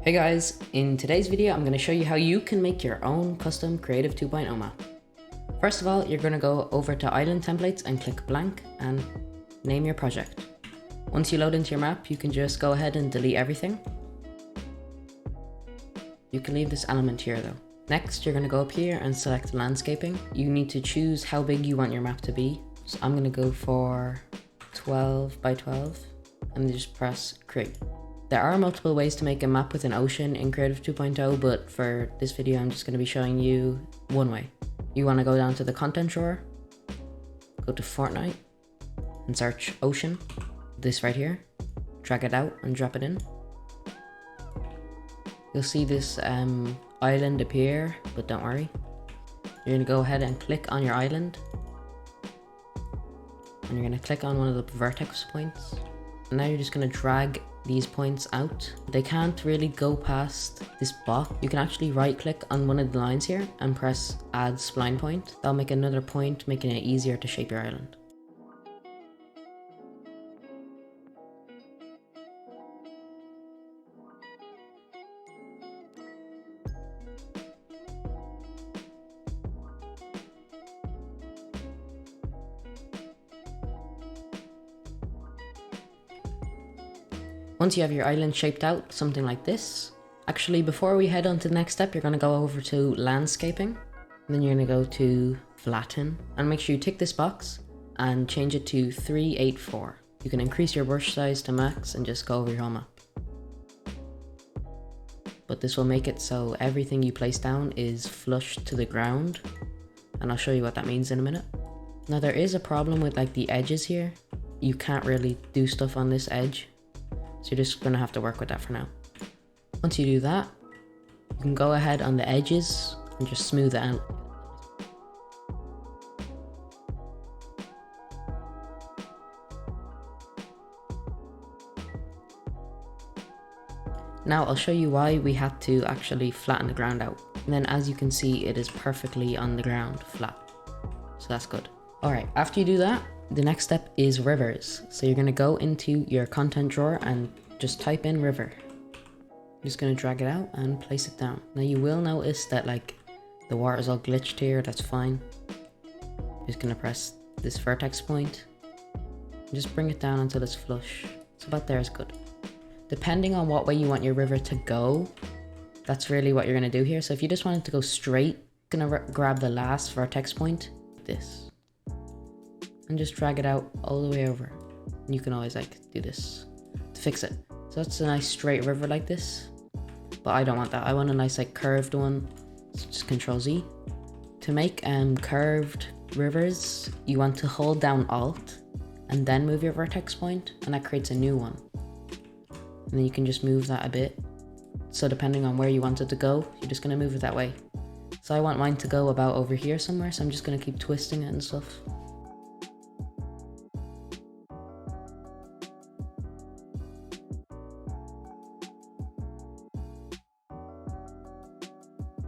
Hey guys, in today's video I'm going to show you how you can make your own custom Creative 2.0 map. First of all, you're going to go over to Island Templates and click blank and name your project. Once you load into your map, you can just go ahead and delete everything. You can leave this element here though. Next, you're going to go up here and select landscaping. You need to choose how big you want your map to be. So I'm going to go for 12 by 12 and just press create. There are multiple ways to make a map with an ocean in Creative 2.0, but for this video I'm just going to be showing you one way. You want to go down to the content drawer, go to Fortnite, and search ocean, this right here, drag it out and drop it in. You'll see this island appear, but don't worry. You're going to go ahead and click on your island, and you're going to click on one of the vertex points. And now you're just going to drag these points out. They can't really go past this box. You can actually right click on one of the lines here and press add spline point. That'll make another point, making it easier to shape your island. Once you have your island shaped out, something like this. Actually, before we head on to the next step, you're going to go over to landscaping. And then you're going to go to flatten. And make sure you tick this box and change it to 384. You can increase your brush size to max and just go over your whole map. But this will make it so everything you place down is flush to the ground. And I'll show you what that means in a minute. Now there is a problem with like the edges here. You can't really do stuff on this edge. So you're just going to have to work with that for now. Once you do that, you can go ahead on the edges and just smooth it out. Now I'll show you why we had to actually flatten the ground out. And then as you can see, it is perfectly on the ground flat. So that's good. Alright, after you do that, the next step is rivers. So you're going to go into your content drawer and just type in river. I'm just going to drag it out and place it down. Now you will notice that like the water is all glitched here. That's fine. I'm just going to press this vertex point and just bring it down until it's flush. So about there is good. Depending on what way you want your river to go, that's really what you're going to do here. So if you just want it to go straight, you're going to grab the last vertex point, this, and just drag it out all the way over. And you can always like do this to fix it. So that's a nice straight river like this, but I don't want that. I want a nice like curved one. So just Control Z. To make curved rivers, you want to hold down Alt and then move your vertex point, and that creates a new one. And then you can just move that a bit. So depending on where you want it to go, you're just gonna move it that way. So I want mine to go about over here somewhere, so I'm just gonna keep twisting it and stuff.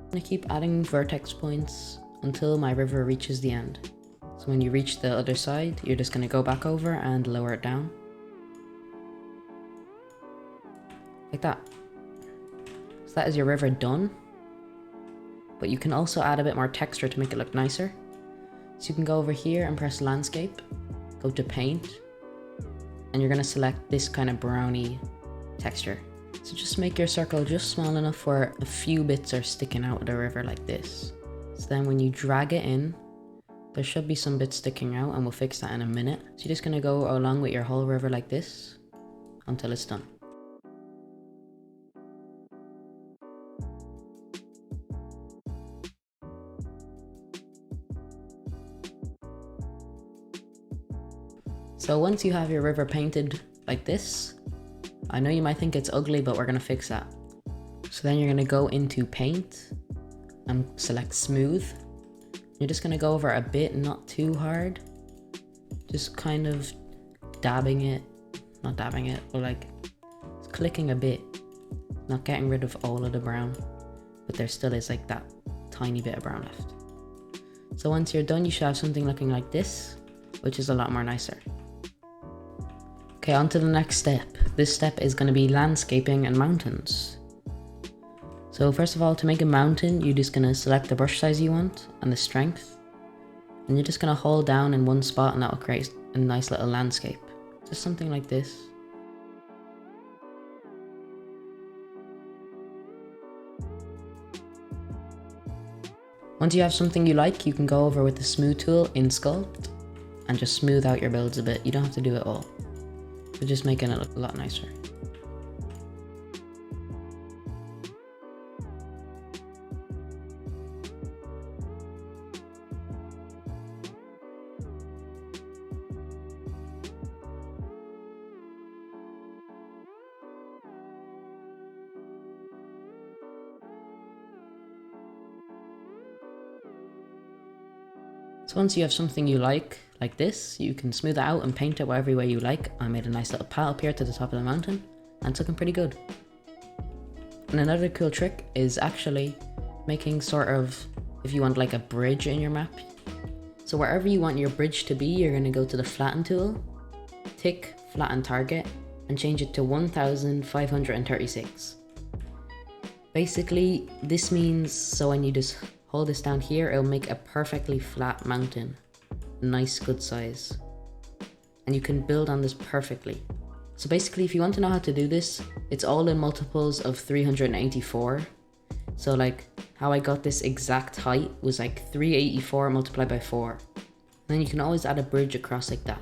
I'm gonna keep adding vertex points until my river reaches the end. So when you reach the other side, you're just gonna go back over and lower it down. Like that. So that is your river done. But you can also add a bit more texture to make it look nicer. So you can go over here and press landscape, go to paint, and you're gonna select this kind of browny texture. So just make your circle just small enough where a few bits are sticking out of the river like this. So then when you drag it in, there should be some bits sticking out, and we'll fix that in a minute. So you're just gonna go along with your whole river like this until it's done. So once you have your river painted like this, I know you might think it's ugly, but we're gonna fix that. So then you're gonna go into paint and select smooth. You're just gonna go over a bit, not too hard. Just kind of dabbing it, not dabbing it, but like clicking a bit. Not getting rid of all of the brown, but there still is like that tiny bit of brown left. So once you're done, you should have something looking like this, which is a lot more nicer. Okay, on to the next step. This step is going to be landscaping and mountains. So first of all, to make a mountain, you're just gonna select the brush size you want and the strength. And you're just gonna hold down in one spot and that will create a nice little landscape. Just something like this. Once you have something you like, you can go over with the smooth tool in Sculpt and just smooth out your builds a bit. You don't have to do it all, but just making it look a lot nicer. So once you have something you like this, you can smooth it out and paint it whatever way you like. I made a nice little path up here to the top of the mountain, and it's looking pretty good. And another cool trick is actually making sort of, if you want like a bridge in your map. So wherever you want your bridge to be, you're gonna go to the flatten tool, tick flatten target, and change it to 1536. Basically, this means, so when you just hold this down here, it'll make a perfectly flat mountain. Nice, good size. And you can build on this perfectly. So basically, if you want to know how to do this, it's all in multiples of 384. So like, how I got this exact height was like 384 multiplied by 4. And then you can always add a bridge across like that.